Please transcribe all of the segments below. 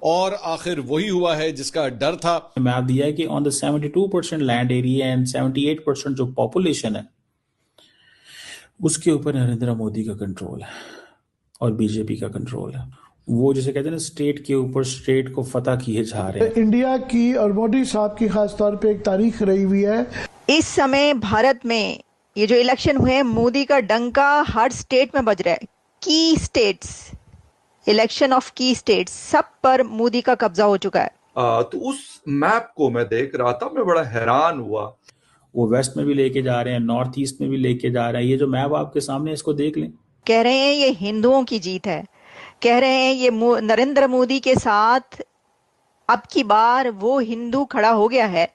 और आखिर वही हुआ है जिसका डर था। मैप दिया है कि on the 72% land area and 78% जो पॉपुलेशन है उसके ऊपर नरेंद्र मोदी का कंट्रोल है और बीजेपी का कंट्रोल है। वो जैसे कहते हैं ना, स्टेट के ऊपर स्टेट को फतह किए जा रहे हैं। इंडिया की और मोदी साहब की खास तौर पे एक तारीख रही हुई है। इस समय भारत में ये जो इलेक्शन हुए, मोदी का डंका हर स्टेट में बज रहा है। की स्टेट्स, इलेक्शन ऑफ की स्टेट्स, सब पर मोदी का कब्जा हो चुका है। तो उस मैप को मैं देख रहा था, मैं बड़ा हैरान हुआ। वो वेस्ट में भी लेके जा रहे हैं, नॉर्थ ईस्ट में भी लेके जा रहे हैं। ये जो मैप आपके सामने, इसको देख लें। कह रहे हैं ये हिंदुओं की जीत है, कह रहे हैं ये नरेंद्र मोदी के साथ अब की बार वो हिंदू खड़ा हो गया है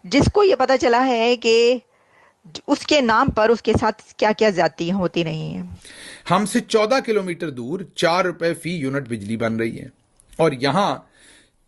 जिसको ये पता चला है कि उसके नाम पर उसके साथ क्या क्या ज्यादतियां होती रही हैं। हमसे 14 किलोमीटर दूर 4 रुपए फी यूनिट बिजली बन रही है और यहाँ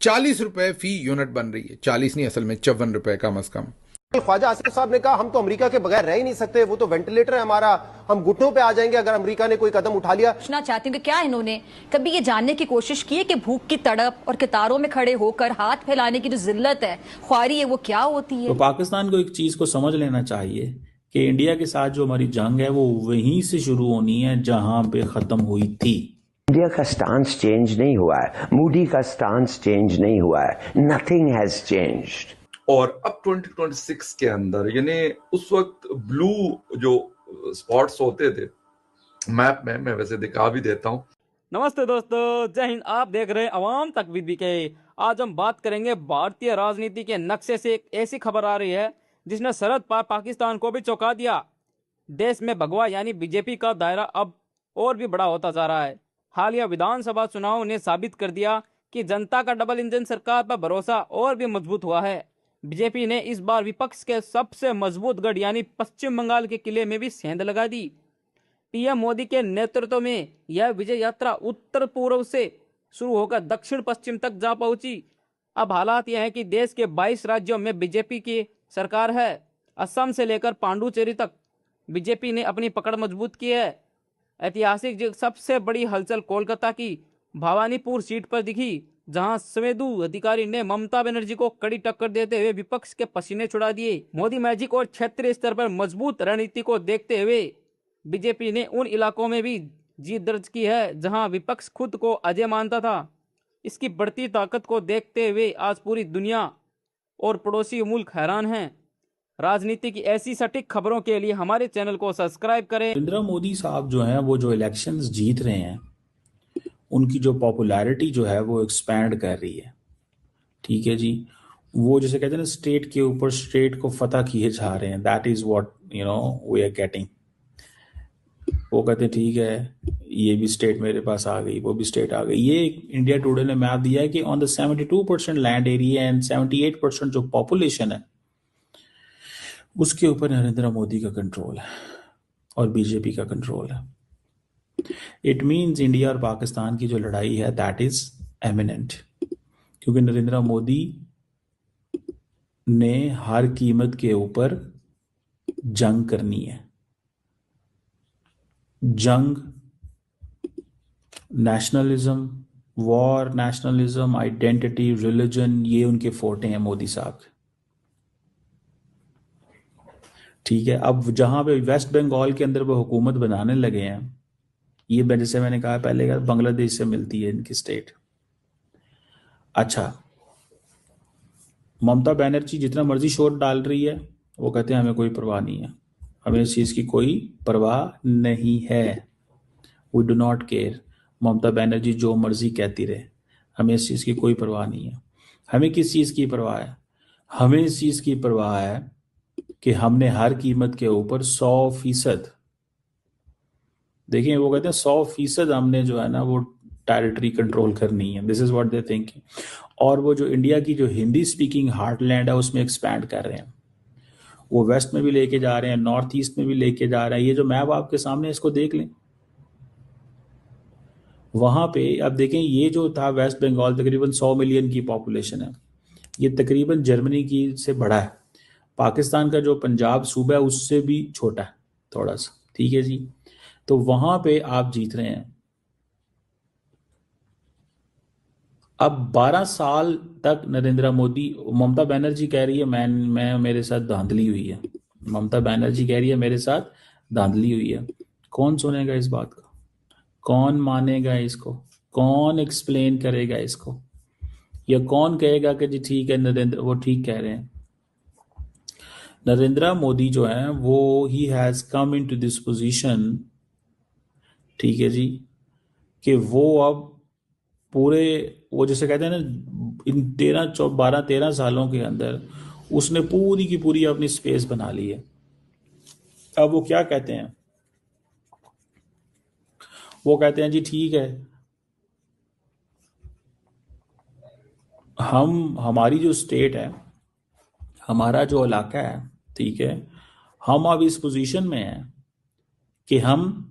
40 रुपए फी यूनिट बन रही है। 40 नहीं, असल में 54 रुपए कम अज कम। ख्वाजा आसिफ साहब ने कहा हम तो अमेरिका के बगैर रह ही नहीं सकते, वो तो वेंटिलेटर है हमारा, हम घुटनों पे आ जाएंगे अगर अमेरिका ने कोई कदम उठा लिया। पूछना चाहती हूँ कि क्या इन्होंने कभी ये जानने की कोशिश की है कि भूख की तड़प और कतारों में खड़े होकर हाथ फैलाने की जो जिल्लत है, ख्वारी है, वो क्या होती है? तो पाकिस्तान को एक चीज को समझ लेना चाहिए कि इंडिया के साथ जो हमारी जंग है वो वहीं से शुरू होनी है जहां पे खत्म हुई थी। इंडिया का स्टांस चेंज नहीं हुआ है, मोदी का स्टांस चेंज नहीं हुआ है, नथिंग हैज चेंज्ड। और अब 2026 के अंदर, यानी उस वक्त ब्लू जो स्पॉट्स होते थे मैप में, मैं वैसे दिखा भी देता हूं। नमस्ते दोस्तों, जय हिंद। आप देख रहे हैं अवाम तक विद के। आज हम बात करेंगे भारतीय राजनीति के नक्शे से। एक ऐसी खबर आ रही है जिसने सरहद पार पाकिस्तान को भी चौंका दिया। देश में भगवा यानी बीजेपी का दायरा अब और भी बड़ा होता जा रहा है। हालिया विधानसभा चुनाव ने साबित कर दिया कि जनता का डबल इंजन सरकार पर भरोसा और भी मजबूत हुआ है। बीजेपी ने इस बार विपक्ष के सबसे मजबूत गढ़ यानी पश्चिम बंगाल के किले में भी सेंध लगा दी। पीएम मोदी के नेतृत्व में यह विजय यात्रा उत्तर पूर्व से शुरू होकर दक्षिण पश्चिम तक जा पहुंची। अब हालात यह है कि देश के 22 राज्यों में बीजेपी की सरकार है। असम से लेकर पांडुचेरी तक बीजेपी ने अपनी पकड़ मजबूत की है। ऐतिहासिक सबसे बड़ी हलचल कोलकाता की भवानीपुर सीट पर दिखी, जहां सुवेंदु अधिकारी ने ममता बनर्जी को कड़ी टक्कर देते हुए विपक्ष के पसीने छुड़ा दिए। मोदी मैजिक और क्षेत्रीय स्तर पर मजबूत रणनीति को देखते हुए बीजेपी ने उन इलाकों में भी जीत दर्ज की है जहां विपक्ष खुद को अजय मानता था। इसकी बढ़ती ताकत को देखते हुए आज पूरी दुनिया और पड़ोसी मुल्क हैरान हैं। राजनीति की ऐसी सटीक खबरों के लिए हमारे चैनल को सब्सक्राइब करें। नरेंद्र मोदी साहब जो हैं वो जो इलेक्शंस जीत रहे हैं, उनकी जो पॉपुलैरिटी जो है वो एक्सपैंड कर रही है। ठीक है जी, वो जैसे कहते हैं ना, स्टेट के ऊपर स्टेट को फतह किए जा रहे हैं। That is what we are getting. वो कहते हैं ठीक है, ये भी स्टेट मेरे पास आ गई, वो भी स्टेट आ गई। ये इंडिया टुडे ने मैप दिया है कि on the 72% land area and 78% जो पॉपुलेशन है उसके ऊपर नरेंद्र मोदी का कंट्रोल है और बीजेपी का कंट्रोल है। इट मीन्स इंडिया और पाकिस्तान की जो लड़ाई है दैट इज एमिनेंट, क्योंकि नरेंद्र मोदी ने हर कीमत के ऊपर जंग करनी है। जंग, nationalism, war, nationalism, identity, religion, ये उनके फोर्टे हैं मोदी साहब। ठीक है, अब जहां पे वेस्ट बंगाल के अंदर वो हुकूमत बनाने लगे हैं, ये जैसे मैंने कहा पहले का, बांग्लादेश से मिलती है इनकी स्टेट। अच्छा, ममता बनर्जी जितना मर्जी शोर डाल रही है, वो कहते हैं हमें कोई परवाह नहीं है, हमें इस चीज़ की कोई परवाह नहीं है। We do not care. Mamata Banerjee जो मर्जी कहती रहे, हमें इस चीज़ की कोई परवाह नहीं है। हमें किस चीज़ की परवाह है? हमें इस चीज़ की परवाह है कि हमने हर कीमत के ऊपर 100%, देखिए वो कहते हैं 100% हमने जो है ना वो टेरिटरी कंट्रोल करनी है। This is what they thinking. और वो जो इंडिया की जो हिंदी स्पीकिंग हार्टलैंड है उसमें एक्सपैंड कर रहे हैं। वो वेस्ट में भी लेके जा रहे हैं, नॉर्थ ईस्ट में भी लेके जा रहे हैं। ये जो मैप आपके सामने, इसको देख लें। वहां पे अब देखें, ये जो था वेस्ट बंगाल, तकरीबन 100 मिलियन की पॉपुलेशन है। ये तकरीबन जर्मनी की से बड़ा है। पाकिस्तान का जो पंजाब सूबा है उससे भी छोटा है थोड़ा सा। ठीक है जी, तो वहां पे आप जीत रहे हैं। अब 12 साल तक नरेंद्र मोदी, ममता बनर्जी कह रही है मैं मेरे साथ धांधली हुई है, ममता बनर्जी कह रही है मेरे साथ धांधली हुई है। कौन सुनेगा इस बात का? कौन मानेगा इसको? कौन एक्सप्लेन करेगा इसको? या कौन कहेगा कि जी ठीक है नरेंद्र, वो ठीक कह रहे हैं? नरेंद्र मोदी जो है वो he has come into this position, ठीक है जी, कि वो अब पूरे, वो जैसे कहते हैं ना, इन 12-13 सालों के अंदर उसने पूरी की पूरी अपनी स्पेस बना ली है। अब वो क्या कहते हैं? वो कहते हैं जी ठीक है, हमारी जो स्टेट है, हमारा जो इलाका है, ठीक है, हम अब इस पोजीशन में हैं कि हम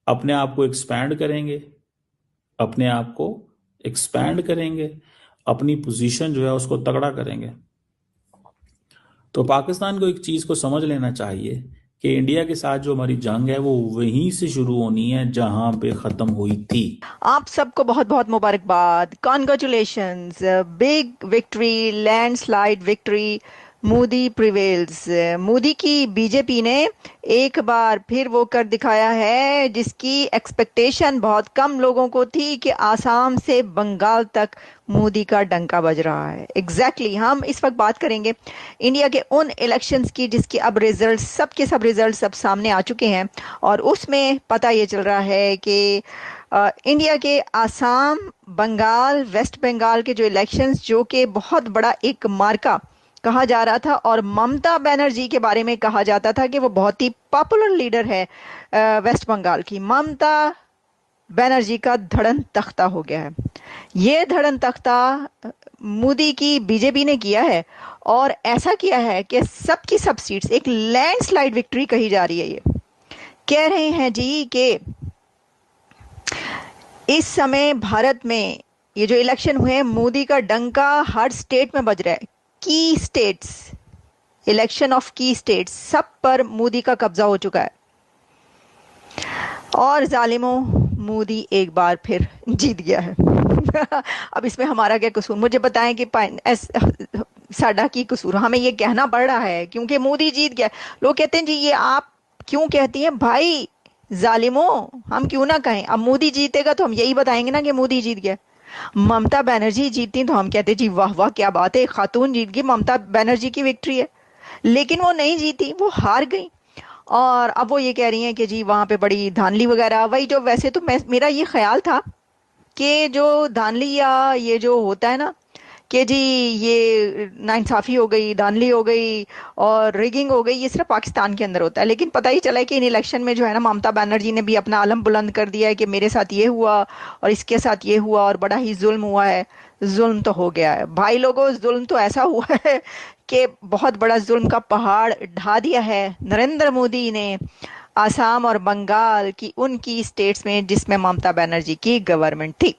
अपने आप को एक्सपैंड करेंगे, अपने आप को एक्सपैंड करेंगे, अपनी पोजीशन जो है उसको तगड़ा करेंगे। तो पाकिस्तान को एक चीज को समझ लेना चाहिए कि इंडिया के साथ जो हमारी जंग है वो वहीं से शुरू होनी है जहां पे खत्म हुई थी। आप सबको बहुत बहुत मुबारकबाद, congratulations, big victory, landslide victory, Modi prevails. Modi की बीजेपी ने एक बार फिर वो कर दिखाया है जिसकी एक्सपेक्टेशन बहुत कम लोगों को थी, कि आसाम से बंगाल तक मोदी का डंका बज रहा है। एग्जैक्टली हम इस वक्त बात करेंगे इंडिया के उन इलेक्शंस की जिसकी अब रिजल्ट सब रिजल्ट सब सामने आ चुके हैं, और उसमें पता ये चल रहा है कि इंडिया के आसाम, बंगाल, वेस्ट बंगाल के जो इलेक्शंस, जो कि बहुत बड़ा एक मार्का कहा जा रहा था, और ममता बनर्जी के बारे में कहा जाता था कि वो बहुत ही पॉपुलर लीडर है वेस्ट बंगाल की। ममता बनर्जी का धड़न तख्ता हो गया है। ये धड़न तख्ता मोदी की बीजेपी ने किया है, और ऐसा किया है कि सबकी सब सीट्स, एक लैंडस्लाइड विक्ट्री कही जा रही है। ये कह रहे हैं जी कि इस समय भारत में ये जो इलेक्शन हुए हैं, मोदी का डंका हर स्टेट में बज रहा है। की स्टेट्स, इलेक्शन ऑफ की स्टेट्स, सब पर मोदी का कब्जा हो चुका है। और जालिमों, मोदी एक बार फिर जीत गया है। अब इसमें हमारा क्या कसूर? मुझे बताएं कि साडा की कसूर, हमें ये कहना पड़ रहा है क्योंकि मोदी जीत गया। लोग कहते हैं जी ये आप क्यों कहती हैं? भाई जालिमों, हम क्यों ना कहें, अब मोदी जीतेगा तो हम यही बताएंगे ना कि मोदी जीत गया। ममता बनर्जी जीतती तो हम कहते जी वाह वाह क्या बात है, खातून जीत गई, ममता बनर्जी की विक्ट्री है। लेकिन वो नहीं जीती, वो हार गई। और अब वो ये कह रही हैं कि जी वहां पे बड़ी धांधली वगैरह, वही जो वैसे तो मेरा ये ख्याल था कि जो धांधली या ये जो होता है ना कि जी ये नाइंसाफी हो गई, धांधली हो गई और रिगिंग हो गई, ये सिर्फ पाकिस्तान के अंदर होता है। लेकिन पता ही चला है कि इन इलेक्शन में जो है ना, ममता बनर्जी ने भी अपना आलम बुलंद कर दिया है कि मेरे साथ ये हुआ और इसके साथ ये हुआ और बड़ा ही जुल्म हुआ है। जुल्म तो हो गया है भाई लोगों, जुल्म तो ऐसा हुआ है कि बहुत बड़ा जुल्म का पहाड़ ढा दिया है नरेंद्र मोदी ने आसाम और बंगाल की उनकी स्टेट्स में जिसमें ममता बनर्जी की गवर्नमेंट थी।